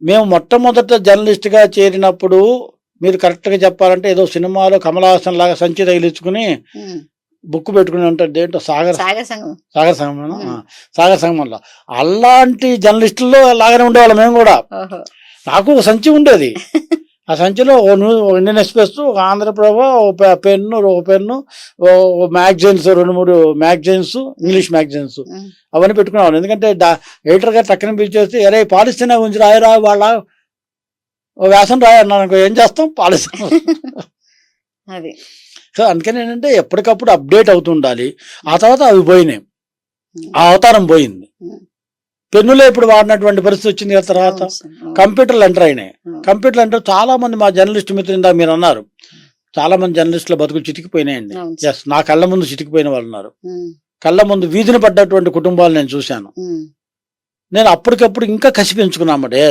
మేము మొట్టమొదట జర్నలిస్ట్గా చేరినప్పుడు మీరు కరెక్ట్గా చెప్పాలంటే ఏదో సినిమాలో కమల్ హాసన్ లాగా సంచి తగిలించుకుని బుక్ పెట్టుకుని ఉంటారు. దేంట్లో సాగర్ సంగమం సాగర్ సంగమంలో అలాంటి జర్నలిస్టుల్లో లాగానే ఉండేవాళ్ళం మేము కూడా. నాకు ఒక సంచి ఉండేది. ఆ సంచిలో Indian Express, Andhraprabha, pen, magazines, 2-3 magazines, English magazines అవన్నీ పెట్టుకునేవాళ్ళు. ఎందుకంటే ఎడిటర్ గారు టక్కన పిలిచేసి అరే పాలిస్తీనా గురించి రాయరా, వాళ్ళ వ్యాసం రాయన్నాను, ఏం చేస్తాం పాలిస్తీనా. అది సో అందుకని ఏంటంటే ఎప్పటికప్పుడు అప్డేట్ అవుతుండాలి. ఆ తర్వాత అవి పోయినాయి, ఆ అవతారం పోయింది. పెన్నులే ఇప్పుడు వాడినటువంటి పరిస్థితి వచ్చింది కదా. తర్వాత కంప్యూటర్లు ఎంటర్ అయినాయి. కంప్యూటర్లు ఎంటర్ చాలా మంది మా జర్నలిస్ట్ మిత్రులు మీరు అన్నారు, చాలా మంది జర్నలిస్టుల బతుకులు చితికిపోయినాయండి. ఎస్, నా కళ్ళ ముందు చితికిపోయిన వాళ్ళు ఉన్నారు. కళ్ళ ముందు వీధిని పడ్డటువంటి కుటుంబాలు నేను చూశాను. నేను అప్పటికప్పుడు ఇంకా కసి పెంచుకున్నామంటే,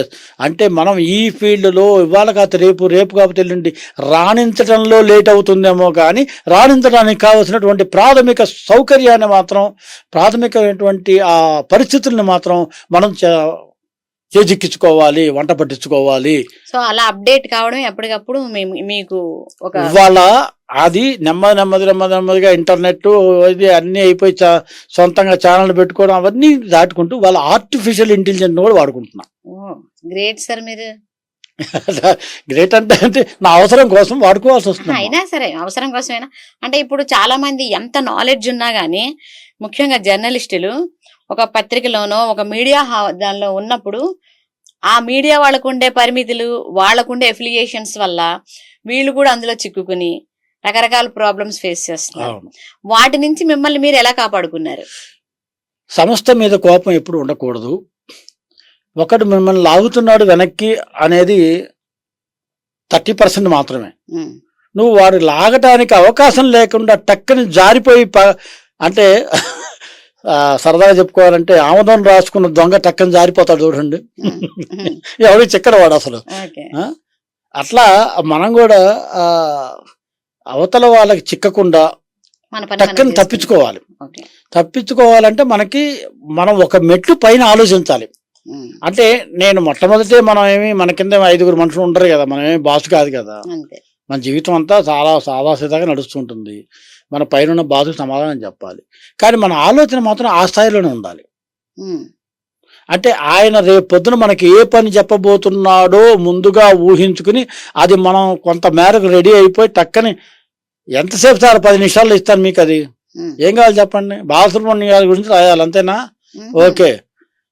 అంటే మనం ఈ ఫీల్డ్లో ఇవాళ కాకపోతే రేపు కాకపోతే ఎల్లుండి రాణించడంలో లేట్ అవుతుందేమో కానీ రాణించడానికి కావలసినటువంటి ప్రాథమిక సౌకర్యాన్ని మాత్రం, ప్రాథమికమైనటువంటి ఆ పరిస్థితుల్ని మాత్రం మనం చేజిక్కించుకోవాలి, వంట పట్టించుకోవాలి. సో అలా అప్డేట్ కావడం ఎప్పటికప్పుడు మీకు ఒక ఇవాళ అది నెమ్మదిగా ఇంటర్నెట్ ఇది అన్నీ అయిపోయి సొంతంగా ఛానల్ పెట్టుకోవడం అవన్నీ దాటుకుంటూ వాళ్ళ ఆర్టిఫిషియల్ ఇంటెలిజెన్స్ కూడా వాడుకుంటున్నా. గ్రేట్ సార్ మీరు. గ్రేట్ అంటే నా అవసరం కోసం వాడుకోవాల్సి వస్తుంది. అయినా సరే అవసరం కోసమైనా అంటే ఇప్పుడు చాలా మంది ఎంత నాలెడ్జ్ ఉన్నా గానీ, ముఖ్యంగా జర్నలిస్టులు ఒక పత్రికలోనో ఒక మీడియా దానిలో ఉన్నప్పుడు ఆ మీడియా వాళ్ళకు ఉండే పరిమితులు, వాళ్ళకుండే ఎఫిలియేషన్స్ వల్ల వీళ్ళు కూడా అందులో చిక్కుకుని రకరకాల ప్రాబ్లమ్స్ ఫేస్ చేస్తున్నారు. వాటి నుంచి మిమ్మల్ని మీరు ఎలా కాపాడుకున్నారు? సంస్థ మీద కోపం ఎప్పుడు ఉండకూడదు. ఒకటి మిమ్మల్ని లాగుతున్నాడు వెనక్కి అనేది 30% మాత్రమే. నువ్వు వాడు లాగటానికి అవకాశం లేకుండా టక్కని జారిపోయి అంటే సరదాగా చెప్పుకోవాలంటే ఆమోదం రాసుకున్న దొంగ టక్కని జారిపోతాడు చూడండి, ఎవరికి చిక్కడు వాడు అసలు. అట్లా మనం కూడా అవతల వాళ్ళకి చిక్కకుండా టక్కని తప్పించుకోవాలంటే మనం ఒక మెట్లు పైన ఆలోచించాలి. అంటే నేను మొట్టమొదటి మన కింద 5 మనుషులు ఉండరు కదా, మనమేమి బాసు కాదు కదా. మన జీవితం అంతా చాలా సాదాసీదాగా నడుస్తుంటుంది. మన పైన బాధకు సమాధానం చెప్పాలి, కానీ మన ఆలోచన మాత్రం ఆ స్థాయిలోనే ఉండాలి. అంటే ఆయన రేపు పొద్దున మనకి ఏ పని చెప్పబోతున్నాడో ముందుగా ఊహించుకుని అది మనం కొంత మేరకు రెడీ అయిపోయి టక్కని ఎంతసేపు సార్ 10 నిమిషాల్లో ఇస్తాను మీకు, అది ఏం కావాలి చెప్పండి. బాలసుబ్రహ్మణ్యం గారి గురించి రాయాలి అంతేనా? ఓకే,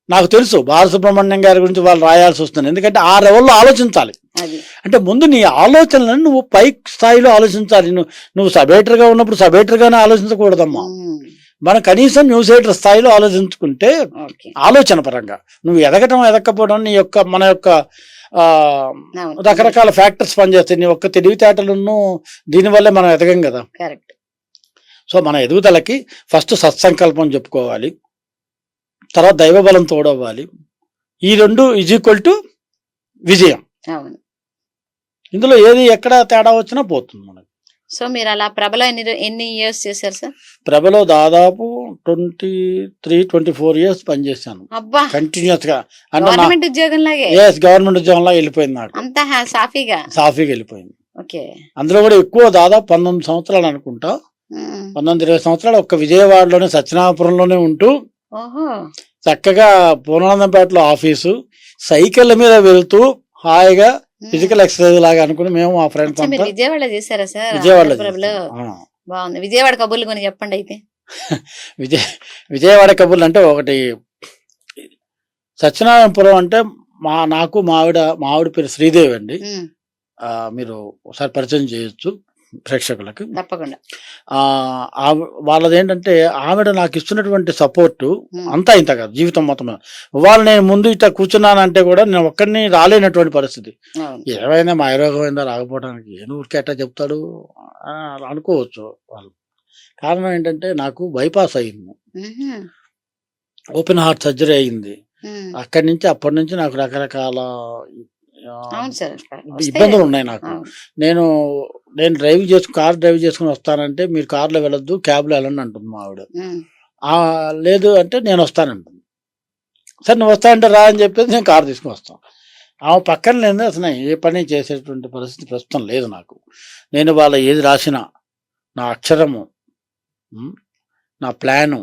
నాకు తెలుసు బాలసుబ్రహ్మణ్యం గారి గురించి వాళ్ళు రాయాల్సి వస్తుంది, ఎందుకంటే ఆ లెవెల్లో ఆలోచించాలి. అంటే ముందు నీ ఆలోచనలను నువ్వు పై స్థాయిలో ఆలోచించాలి. నువ్వు సబ్ ఎడిటర్గా ఉన్నప్పుడు సబ్ ఎడిటర్గానే ఆలోచించకూడదమ్మా. మనం కనీసం న్యూస్ ఎడిటర్ స్థాయిలో ఆలోచించుకుంటే ఆలోచన పరంగా నువ్వు ఎదగకపోవడం మన యొక్క రకరకాల ఫ్యాక్టర్స్ పనిచేస్తాయి. నీ ఒక్క తెలివితేటలను దీనివల్లే మనం ఎదగం కదా. సో మన ఎదుగుదలకి ఫస్ట్ సత్సంకల్పం చెప్పుకోవాలి, తర్వాత దైవబలం తోడవ్వాలి. ఈ 2 = విజయం. ఇందులో ఏది ఎక్కడ తేడా వచ్చినా పోతుంది మనకి. సో మీరు అలా ప్రభలో ఎన్ని ఇయర్స్ చేశారు సార్? ప్రభలో దాదాపు 23-24 ఇయర్స్ పనిచేశాను కంటిన్యూస్ గా. గవర్నమెంట్ ఉద్యోగంలాగే గవర్నమెంట్ ఉద్యోగంలా వెళ్ళిపోయింది నాకు, అంతా సాఫీగా వెళ్ళిపోయింది. అందులో కూడా ఎక్కువ దాదాపు 19 సంవత్సరాలు అనుకుంటా, 19-20 సంవత్సరాలు ఒక్క విజయవాడలోనే సత్యనారాయణపురంలోనే ఉంటూ చక్కగా పూర్ణానందపేటలో ఆఫీసు, సైకిళ్ళ మీద వెళ్తూ హాయిగా ఫిజికల్ ఎక్సర్సైజ్ లాగా అనుకుని మేము మా ఫ్రెండ్స్ అంతా విజయవాడలో చేశారా సార్? బాగుంది. విజయవాడ కబుర్లు కొని చెప్పండి అయితే. విజయవాడ కబుర్లు అంటే ఒకటి సత్యనారాయణపురం అంటే నాకు మా ఆవిడ పేరు శ్రీదేవి అండి. మీరు ఒకసారి పరిచయం చేయొచ్చు ప్రేక్షకులకు తప్పకుండా. వాళ్ళది ఏంటంటే ఆవిడ నాకు ఇస్తున్నటువంటి సపోర్టు అంతా ఇంత కాదు జీవితం మొత్తం. వాళ్ళు నేను ముందు ఇట్లా కూర్చున్నానంటే కూడా నేను ఒక్కడిని రాలేనటువంటి పరిస్థితి. ఏమైనా మా ఆరోగ్యం అయిందా రాకపోవడానికి, ఊరికే ఎట్టా చెప్తాడు అనుకోవచ్చు వాళ్ళు. కారణం ఏంటంటే నాకు బైపాస్ అయింది, ఓపెన్ హార్ట్ సర్జరీ అయింది. అప్పటి నుంచి నాకు రకరకాల ఇబ్బందులు ఉన్నాయి నాకు. నేను కార్ డ్రైవ్ చేసుకుని వస్తానంటే మీరు కార్లో వెళ్ళొద్దు, క్యాబ్లో వెళ్ళండి అంటుంది మా ఆవిడ. లేదు అంటే నేను వస్తానంటుంది. సరే నువ్వు వస్తానంటే రా అని చెప్పేసి నేను కార్ తీసుకుని వస్తాను. ఆమె పక్కన లేదు అసలు ఏ పని చేసేటువంటి పరిస్థితి ప్రస్తుతం లేదు నాకు. నేను వాళ్ళ ఏది రాసినా నా అక్షరము, నా ప్లాను,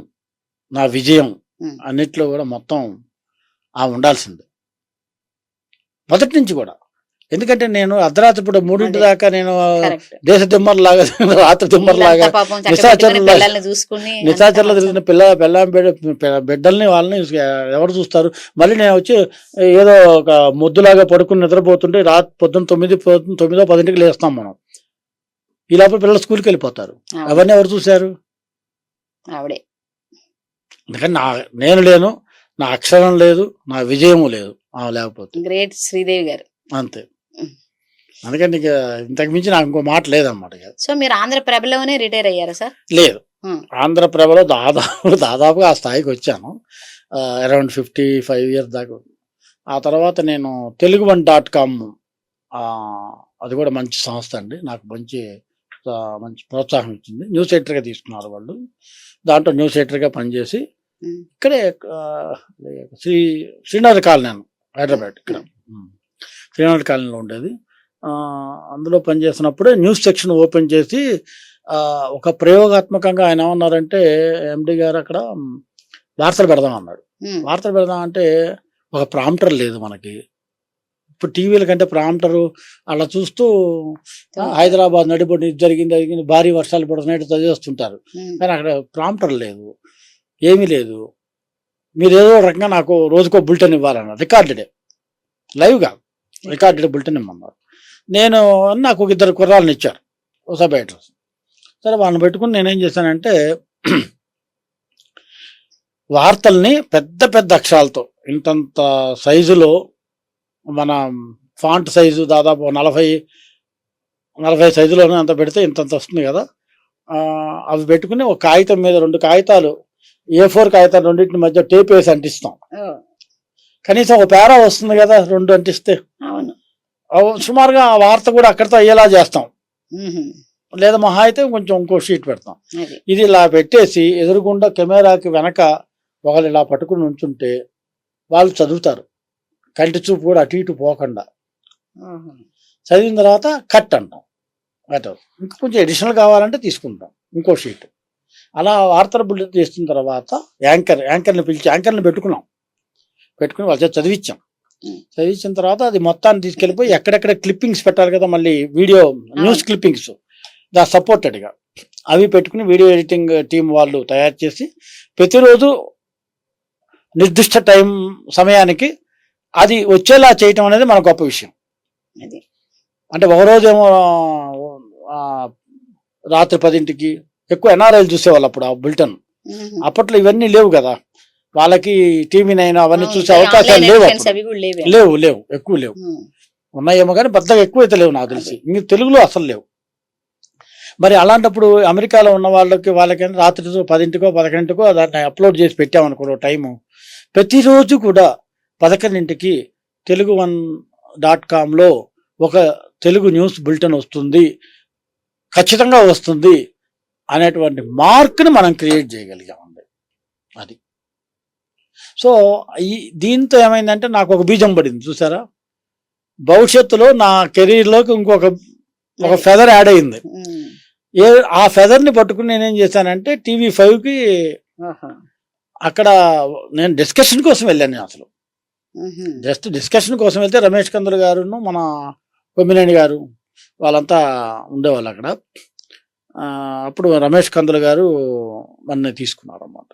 నా విజయం అన్నిట్లో కూడా మొత్తం ఆమె ఉండాల్సిందే మొదటి నుంచి కూడా. ఎందుకంటే నేను అర్ధరాత్రి పూట 3 దాకా నేను దేశ దిమ్మర్లాగా రాత్రి దిమ్మర్లాగా నిశాచరులు తిరిగిన బిడ్డల్ని వాళ్ళని ఎవరు చూస్తారు? మళ్ళీ నేను వచ్చి ఏదో ఒక ముద్దులాగా పడుకుని నిద్రపోతుంటే పొద్దున్న 9-10కి లేస్తాం మనం. ఈ లోపల పిల్లలు స్కూల్కి వెళ్ళిపోతారు. అవన్నీ ఎవరు చూశారు? అందుకని నేను లేను, నా అక్షరం లేదు, నా విజయము లేదు లేకపోతే. గ్రేట్ శ్రీదేవి గారు అంతే. అందుకని ఇంతకు మించి నాకు ఇంకో మాట లేదన్నమాట. సో మీరు ఆంధ్రప్రభలోనే రిటైర్ అయ్యారా సార్? లేదు, ఆంధ్రప్రభలో దాదాపుగా ఆ స్థాయికి వచ్చాను. అరౌండ్ 55 years దాకా. ఆ తర్వాత నేను telugu1.com, అది కూడా మంచి సంస్థ అండి, నాకు మంచి ప్రోత్సాహం ఇచ్చింది. న్యూస్ ఎడిటర్గా తీసుకున్నారు వాళ్ళు. దాంట్లో న్యూస్ ఎడిటర్గా పనిచేసి ఇక్కడే శ్రీనగర్ కాలనీ, హైదరాబాద్, ఇక్కడ శ్రీనగర్ కాలనీలో ఉండేది. అందులో పనిచేసినప్పుడే న్యూస్ సెక్షన్ ఓపెన్ చేసి ఒక ప్రయోగాత్మకంగా ఆయన ఏమన్నారంటే, ఎండి గారు అక్కడ వార్తలు పెడదాం అన్నాడు. వార్తలు పెడదాం అంటే ఒక ప్రాంప్టర్ లేదు మనకి. ఇప్పుడు టీవీల కంటే ప్రాంప్టరు అలా చూస్తూ హైదరాబాద్ నడిబొడ్డు జరిగింది, భారీ వర్షాలు పడుతున్నాయి చదివేస్తుంటారు. కానీ అక్కడ ప్రాంప్టర్ లేదు, ఏమీ లేదు. మీరు ఏదో రకంగా నాకు రోజుకో బులెటిన్ ఇవ్వాలన్నారు, రికార్డెడే, లైవ్గా రికార్డెడ్ బులెటిన్ ఇమ్మన్నారు. నాకు ఒక 2 కుర్రాళ్ళని ఇచ్చారు, సబ్ ఎడిటర్స్. సరే, వాళ్ళని పెట్టుకుని నేనేం చేశానంటే వార్తల్ని పెద్ద పెద్ద అక్షరాలతో ఇంతంత సైజులో, మన ఫాంట్ సైజు దాదాపు 40 సైజులోనే అంత పెడితే ఇంతంత వస్తుంది కదా, అవి పెట్టుకుని ఒక కాగితం మీద 2 కాగితాలు A4 కాగితాలు రెండింటి మధ్య టేప్ వేసి అంటిస్తాం. కనీసం ఒక పేరా వస్తుంది కదా 2 అంటిస్తే. సుమారుగా ఆ వార్త కూడా అక్కడితో అయ్యేలా చేస్తాం, లేదా మహా అయితే కొంచెం ఇంకో షీట్ పెడతాం. ఇది ఇలా పెట్టేసి ఎదురుగుండా కెమెరాకి వెనక ఒకళ్ళు ఇలా పట్టుకుని ఉంచుంటే వాళ్ళు చదువుతారు, కంటి చూపు కూడా అటు ఇటు పోకుండా. చదివిన తర్వాత కట్ అంటాం, ఇంకా కొంచెం ఎడిషనల్ కావాలంటే తీసుకుంటాం ఇంకో షీట్. అలా వార్తల బుల్లెట్ చేసిన తర్వాత యాంకర్ని పిలిచి యాంకర్ని పెట్టుకుని వాళ్ళ చేత చదివించిన తర్వాత అది మొత్తాన్ని తీసుకెళ్ళిపోయి ఎక్కడెక్కడ క్లిప్పింగ్స్ పెట్టాలి కదా, మళ్ళీ వీడియో న్యూస్ క్లిప్పింగ్స్ సపోర్టెడ్గా అవి పెట్టుకుని వీడియో ఎడిటింగ్ టీం వాళ్ళు తయారు చేసి ప్రతిరోజు నిర్దిష్ట సమయానికి అది వచ్చేలా చేయటం అనేది మన గొప్ప విషయం. అంటే ఒకరోజేమో రాత్రి 10ంటికి ఎక్కువ ఎన్ఆర్ఐలు చూసేవాళ్ళు అప్పుడు ఆ బులెటిన్. అప్పట్లో ఇవన్నీ లేవు కదా, వాళ్ళకి టీవీ 9 అవన్నీ చూసే అవకాశాలు లేవు, ఎక్కువ లేవు. ఉన్నాయేమో కానీ పెద్దగా ఎక్కువ అయితే లేవు నాకు తెలిసి, ఇంక తెలుగులో అసలు లేవు. మరి అలాంటప్పుడు అమెరికాలో ఉన్న వాళ్ళకైనా రాత్రి 10ంటికో 11ంటికో దాన్ని అప్లోడ్ చేసి పెట్టామనుకో టైము, ప్రతిరోజు కూడా 11ంటికి telugu1.comలో ఒక తెలుగు న్యూస్ బులెటిన్ వస్తుంది, ఖచ్చితంగా వస్తుంది అనేటువంటి మార్క్ని మనం క్రియేట్ చేయగలిగామండి. అది. సో దీంతో ఏమైందంటే నాకు ఒక బీజం పడింది చూసారా, భవిష్యత్తులో నా కెరీర్లోకి ఇంకొక ఫెదర్ యాడ్ అయింది. ఆ ఫెదర్ని పట్టుకుని నేనేం చేశానంటే TV5కి అక్కడ నేను డిస్కషన్ కోసం వెళ్ళాను. నేను అసలు జస్ట్ డిస్కషన్ కోసం వెళ్తే రమేష్ కందులు గారును మన కొమ్మినేని గారు వాళ్ళంతా ఉండేవాళ్ళు అక్కడ. అప్పుడు రమేష్ కందులు గారు నన్ను తీసుకున్నారు అన్నమాట.